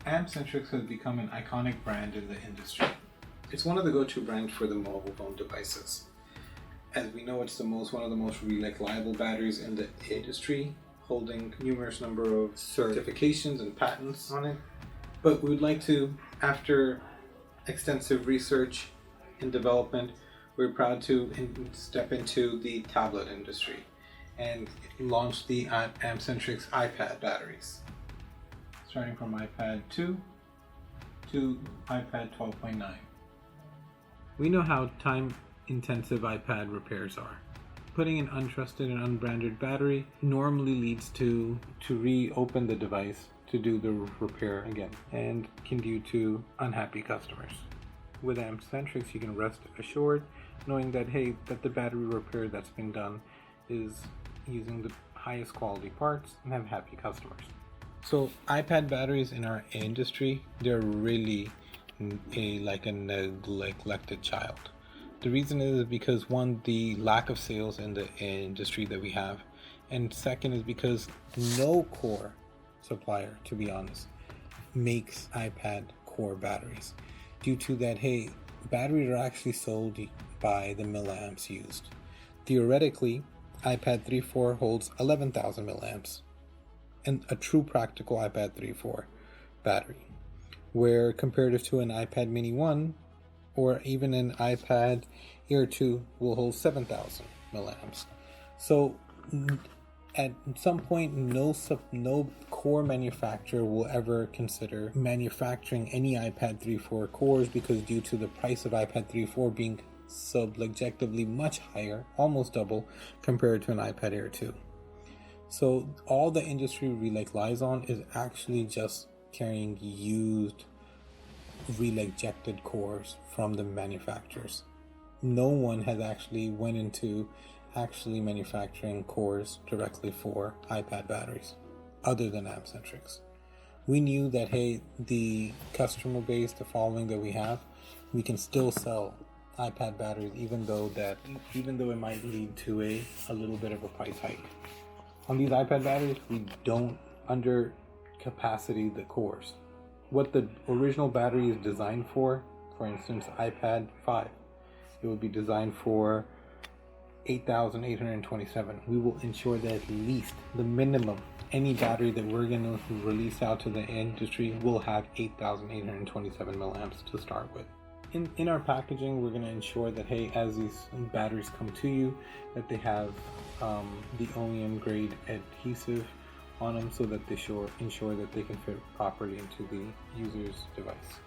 Ampsentrix has become an iconic brand in the industry. It's one of the go-to brands for the mobile phone devices. As we know, it's one of the most reliable batteries in the industry, holding numerous number of certifications and patents on it. But we would like to, after extensive research and development, we're proud to step into the tablet industry and launch the Ampsentrix iPad batteries, starting from iPad 2 to iPad 12.9. We know how time-intensive iPad repairs are. Putting an untrusted and unbranded battery normally leads to reopen the device to do the repair again, and can due to unhappy customers. With Ampsentrix, you can rest assured knowing that that the battery repair that's been done is using the highest quality parts and have happy customers. So iPad batteries in our industry, they're really like a neglected child. The reason is because one, the lack of sales in the industry that we have, and second is because no core supplier, to be honest, makes iPad core batteries. Due to that, batteries are actually sold by the milliamps used. Theoretically, iPad 3.4 holds 11,000 milliamps, and a true practical iPad 3.4 battery, where comparative to an iPad mini 1 or even an iPad Air 2 will hold 7,000 milliamps. So at some point, no core manufacturer will ever consider manufacturing any iPad 3.4 cores, because due to the price of iPad 3.4 being subjectively much higher, almost double, compared to an iPad Air 2. So all the industry relies on is actually just carrying used rejected cores from the manufacturers. No one has actually went into manufacturing cores directly for iPad batteries other than Ampsentrix. We knew that the customer base, the following that we have, we can still sell iPad batteries even though it might lead to a little bit of a price hike. On these iPad batteries, we don't under capacity the cores. What the original battery is designed for instance, iPad 5, it would be designed for 8,827. We will ensure that at least the minimum, any battery that we're going to release out to the industry will have 8,827 milliamps to start with. In our packaging, we're going to ensure that as these batteries come to you, that they have the OEM grade adhesive on them, so that they ensure that they can fit properly into the user's device.